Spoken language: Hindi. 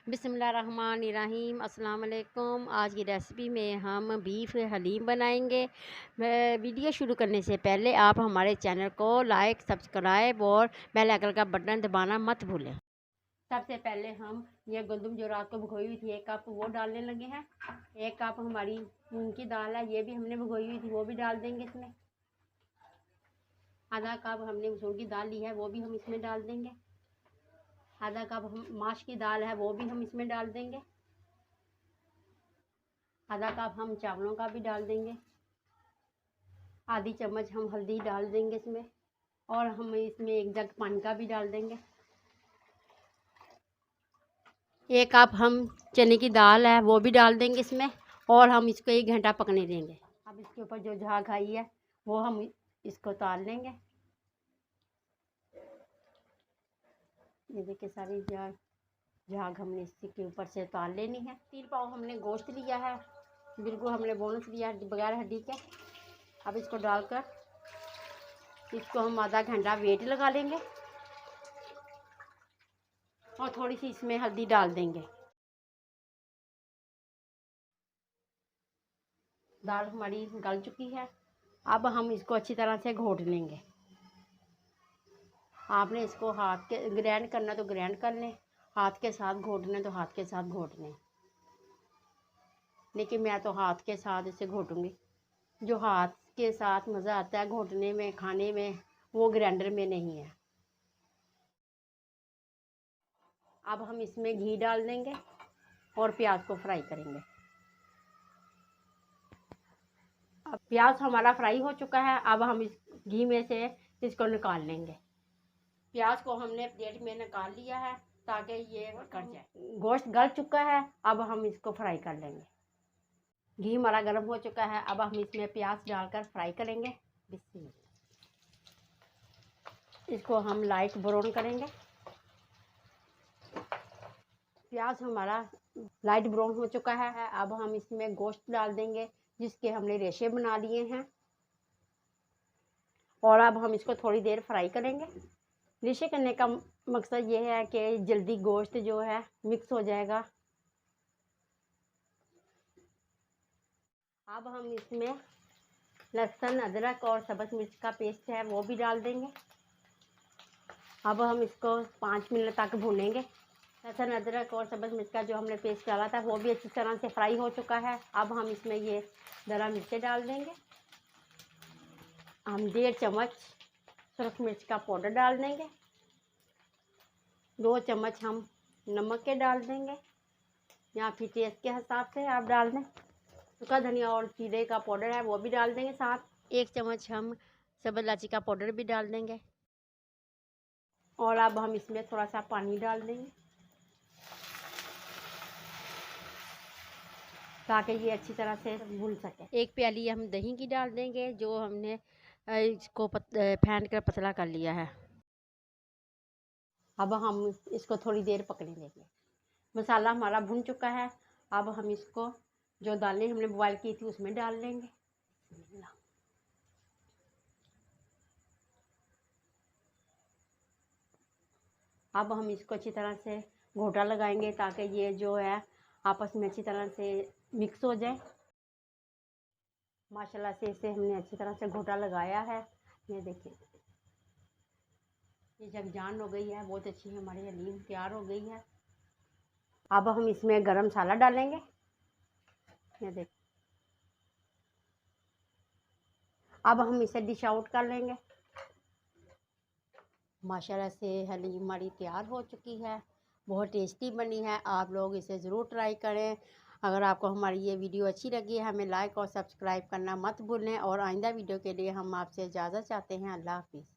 बिस्मिल्लाहिर्रहमानिर्रहीम। अस्सलाम वालेकुम। आज की रेसिपी में हम बीफ हलीम बनाएंगे। वीडियो शुरू करने से पहले आप हमारे चैनल को लाइक, सब्सक्राइब और बेल आइकन का बटन दबाना मत भूलें। सबसे पहले हम ये गंदम जो रात को भिगोई हुई थी 1 कप वो डालने लगे हैं। 1 कप हमारी मूंग की दाल है, ये भी हमने भिगोई हुई थी, वो भी डाल देंगे इसमें। आधा कप हमने मसूर की दाल ली है, वो भी हम इसमें डाल देंगे। आधा कप हम माश की दाल है, वो भी हम इसमें डाल देंगे। आधा कप हम चावलों का भी डाल देंगे। आधी चम्मच हम हल्दी डाल देंगे इसमें, और हम इसमें 1 जग पानी का भी डाल देंगे। 1 कप हम चने की दाल है, वो भी डाल देंगे इसमें, और हम इसको 1 घंटा पकने देंगे। अब इसके ऊपर जो झाग आई है वो हम इसको उतार लेंगे। ये देखिए सारी झाग हमने इसके ऊपर से उतार लेनी है। 3 पाव हमने गोश्त लिया है, बिल्कुल हमने बोनस लिया है बगैर हड्डी के। अब इसको डालकर इसको हम आधा घंटा वेट लगा लेंगे, और थोड़ी सी इसमें हल्दी डाल देंगे। दाल हमारी गल चुकी है। अब हम इसको अच्छी तरह से घोट लेंगे। आपने इसको हाथ के ग्राइंड करना तो ग्राइंड कर लें, हाथ के साथ घोटना तो हाथ के साथ घोट लें, लेकिन मैं तो हाथ के साथ इसे घोटूंगी। जो हाथ के साथ मज़ा आता है घोटने में, खाने में, वो ग्राइंडर में नहीं है। अब हम इसमें घी डाल देंगे और प्याज को फ्राई करेंगे। अब प्याज हमारा फ्राई हो चुका है, अब हम इस घी में से इसको निकाल लेंगे। प्याज को हमने प्लेट में निकाल लिया है ताकि ये कट जाए। गोश्त गल चुका है, अब हम इसको फ्राई कर लेंगे। घी हमारा गर्म हो चुका है, अब हम इसमें प्याज डालकर फ्राई करेंगे। इसको हम लाइट ब्राउन करेंगे। प्याज हमारा लाइट ब्राउन हो चुका है, अब हम इसमें गोश्त डाल देंगे जिसके हमने रेशे बना लिए हैं, और अब हम इसको थोड़ी देर फ्राई करेंगे। रेशे करने का मकसद ये है कि जल्दी गोश्त जो है मिक्स हो जाएगा। अब हम इसमें लहसुन, अदरक और सब्ज़ मिर्च का पेस्ट है वो भी डाल देंगे। अब हम इसको 5 मिनट तक भूनेंगे। लहसुन, अदरक और सब्ज़ मिर्च का जो हमने पेस्ट डाला था वो भी अच्छी तरह से फ्राई हो चुका है। अब हम इसमें ये दरा मिर्चें डाल देंगे। हम 1.5 चम्मच सुरख मिर्च का पाउडर डाल देंगे। 2 चम्मच हम नमक के डाल देंगे, या फिर टेस्ट के हिसाब से आप डाल दें। सूखा धनिया और जीरे का पाउडर है वो भी डाल देंगे साथ। 1 चम्मच हम सब्ज़ इलायची का पाउडर भी डाल देंगे, और अब हम इसमें थोड़ा सा पानी डाल देंगे ताकि ये अच्छी तरह से भून सके। 1 प्याली हम दही की डाल देंगे जो हमने इसको फेंट कर पतला कर लिया है। अब हम इसको थोड़ी देर पकने देंगे। मसाला हमारा भुन चुका है, अब हम इसको जो दालें हमने बॉयल की थी उसमें डाल देंगे। अब हम इसको अच्छी तरह से घोटा लगाएंगे ताकि ये जो है आपस में अच्छी तरह से मिक्स हो जाए। माशाल्लाह से इसे हमने अच्छी तरह से घोटा लगाया है। ये देखिए ये जब जान हो गई है, बहुत अच्छी हमारी हलीम तैयार हो गई है। अब हम इसमें गरम मसाला डालेंगे। ये देखिए अब हम इसे डिश आउट कर लेंगे। माशाल्लाह से हलीम हमारी तैयार हो चुकी है, बहुत टेस्टी बनी है। आप लोग इसे ज़रूर ट्राई करें। अगर आपको हमारी ये वीडियो अच्छी लगी है, हमें लाइक और सब्सक्राइब करना मत भूलें, और आइंदा वीडियो के लिए हम आपसे इजाज़त चाहते हैं। अल्लाह हाफ़िज़।